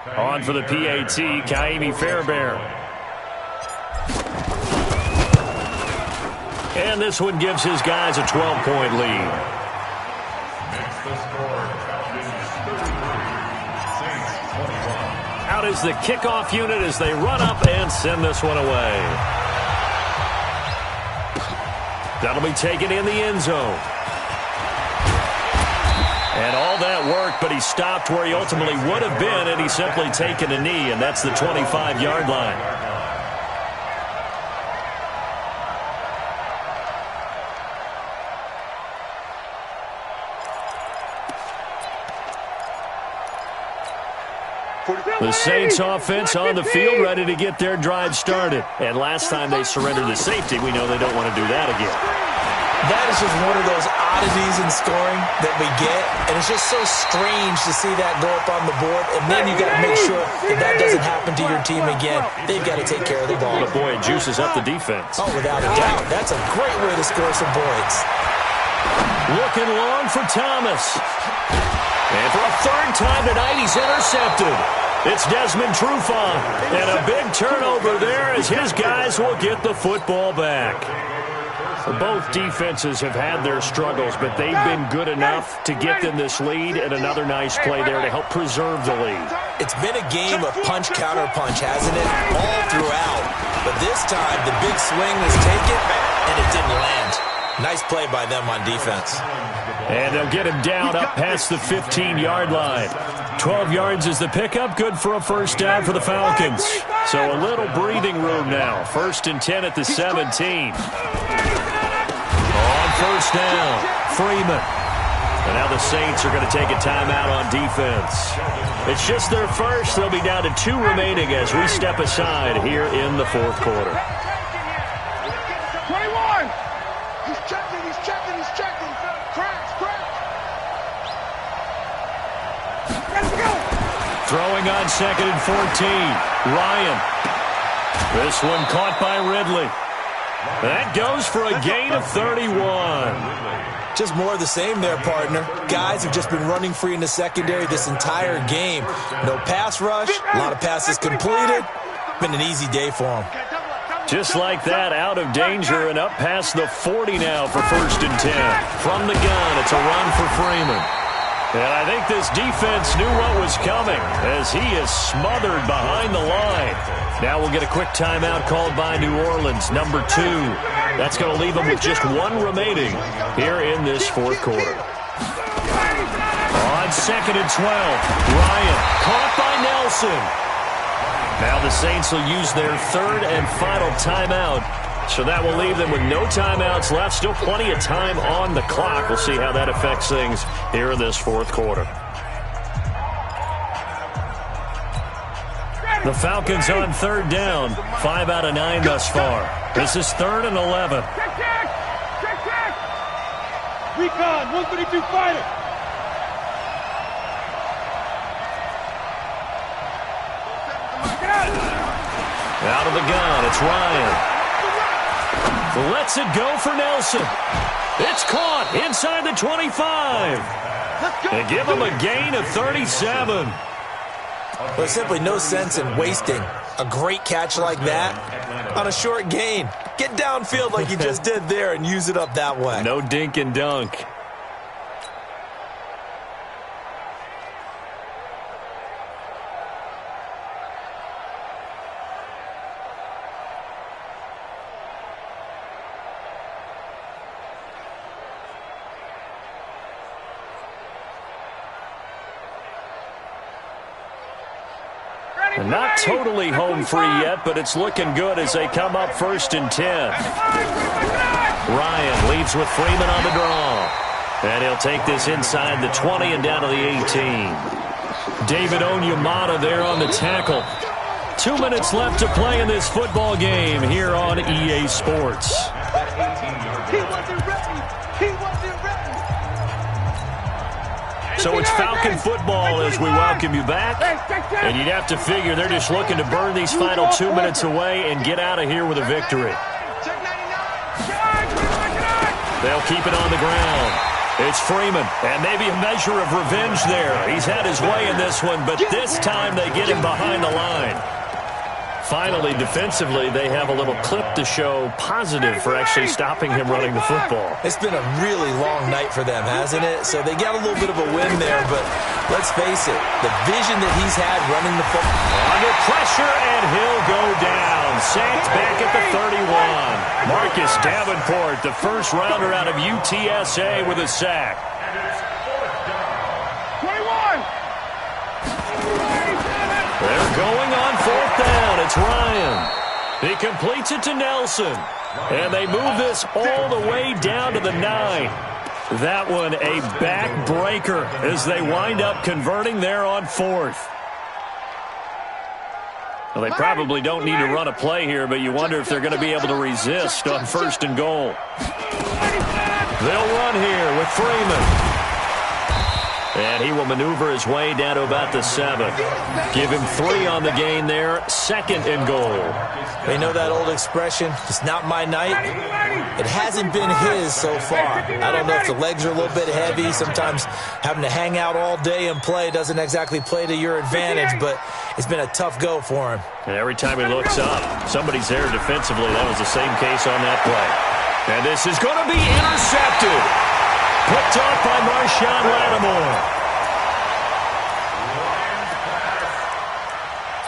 On for the PAT, Kaimi Fairbairn. And this one gives his guys a 12-point lead. Out is the kickoff unit as they run up and send this one away. That'll be taken in the end zone. And all that work, but he stopped where he ultimately would have been, and he's simply taken a knee, and that's the 25-yard line. The Saints offense on the field, ready to get their drive started. And last time they surrendered the safety, we know they don't want to do that again. That is just one of those oddities in scoring that we get, and it's just so strange to see that go up on the board, and then you got to make sure that that doesn't happen to your team again. They've got to take care of the ball. But boy, it juices up the defense. Oh, without a doubt. That's a great way to score some points. Looking long for Thomas. And for a third time tonight, he's intercepted. It's Desmond Trufant, and a big turnover there as his guys will get the football back. Both defenses have had their struggles, but they've been good enough to get them this lead, and another nice play there to help preserve the lead. It's been a game of punch-counter-punch, hasn't it? All throughout. But this time, the big swing was taken, and it didn't land. Nice play by them on defense. And they'll get him down up past the 15-yard line. 12 yards is the pickup, good for a first down for the Falcons. So a little breathing room now. 1st and 10 at the 17. On first down, Freeman. And now the Saints are going to take a timeout on defense. It's just their first. They'll be down to 2 remaining as we step aside here in the 4th quarter. 21. He's checking. Cracks. Let's go. Throwing on 2nd and 14. Ryan. This one caught by Ridley. That goes for a gain of 31. Just more of the same there, partner. Guys have just been running free in the secondary this entire game. No pass rush, a lot of passes completed. Been an easy day for them. Just like that, out of danger and up past the 40 now for 1st and 10. From the gun, it's a run for Freeman. And I think this defense knew what was coming as he is smothered behind the line. Now we'll get a quick timeout called by New Orleans, number 2. That's going to leave them with just 1 remaining here in this 4th quarter. On 2nd and 12, Ryan caught by Nelson. Now the Saints will use their 3rd and final timeout. So that will leave them with no timeouts left. Still plenty of time on the clock. We'll see how that affects things here in this 4th quarter. The Falcons on 3rd down. 5 out of 9 thus far. This is 3rd and 11. Check. Recon, 132 fighter. Out of the gun, it's Ryan. Lets it go for Nelson. It's caught inside the 25. They give him a gain of 37. There's simply no sense in wasting a great catch like that on a short gain. Get downfield like you just did there and use it up that way. No dink and dunk. Not totally home free yet, but it's looking good as they come up 1st and 10. Ryan leads with Freeman on the draw. And he'll take this inside the 20 and down to the 18. David Onyemata there on the tackle. 2 minutes left to play in this football game here on EA Sports. So it's Falcon football as we welcome you back. And you'd have to figure they're just looking to burn these final 2 minutes away and get out of here with a victory. They'll keep it on the ground. It's Freeman, and maybe a measure of revenge there. He's had his way in this one, but this time they get him behind the line. Finally, defensively, they have a little clip to show positive for actually stopping him running the football. It's been a really long night for them, hasn't it? So they got a little bit of a win there, but let's face it, the vision that he's had running the football. Under pressure, and he'll go down. Sacked back at the 31. Marcus Davenport, the first rounder out of UTSA with a sack. 21. They're going on fourth down. It's Ryan. He completes it to Nelson. And they move this all the way down to the 9. That one a backbreaker as they wind up converting there on fourth. Well, they probably don't need to run a play here, but you wonder if they're going to be able to resist on first and goal. They'll run here with Freeman. And he will maneuver his way down to about the 7. Give him 3 on the gain there. Second and goal. They know that old expression, it's not my night. It hasn't been his so far. I don't know if the legs are a little bit heavy. Sometimes having to hang out all day and play doesn't exactly play to your advantage, but it's been a tough go for him. And every time he looks up, somebody's there defensively. That was the same case on that play. And this is going to be intercepted. Picked off by Marshawn Lattimore.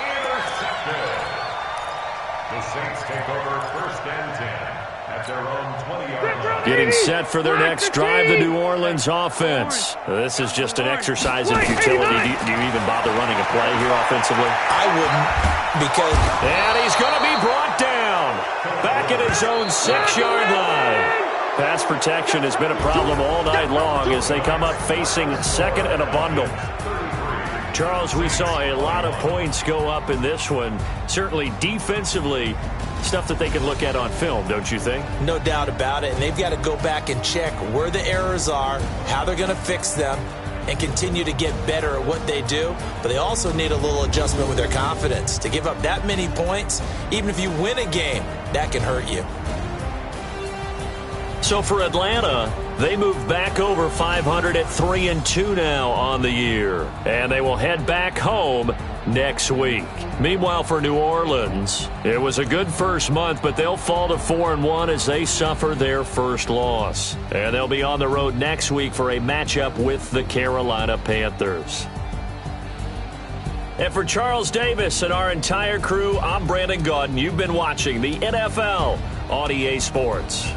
Intercepted. The Saints take over first and 10 at their own 20-yard line. Getting set for their next drive, the New Orleans offense. This is just an exercise in futility. Do you even bother running a play here offensively? I wouldn't, because... And he's going to be brought down. Back at his own 6-yard line. Pass protection has been a problem all night long as they come up facing second and a bundle. Charles, we saw a lot of points go up in this one. Certainly defensively, stuff that they can look at on film, don't you think? No doubt about it. And they've got to go back and check where the errors are, how they're going to fix them, and continue to get better at what they do. But they also need a little adjustment with their confidence. To give up that many points, even if you win a game, that can hurt you. So for Atlanta, they move back over 500 at 3-2 now on the year. And they will head back home next week. Meanwhile, for New Orleans, it was a good first month, but they'll fall to 4-1 as they suffer their first loss. And they'll be on the road next week for a matchup with the Carolina Panthers. And for Charles Davis and our entire crew, I'm Brandon Gaudin. You've been watching the NFL on EA Sports.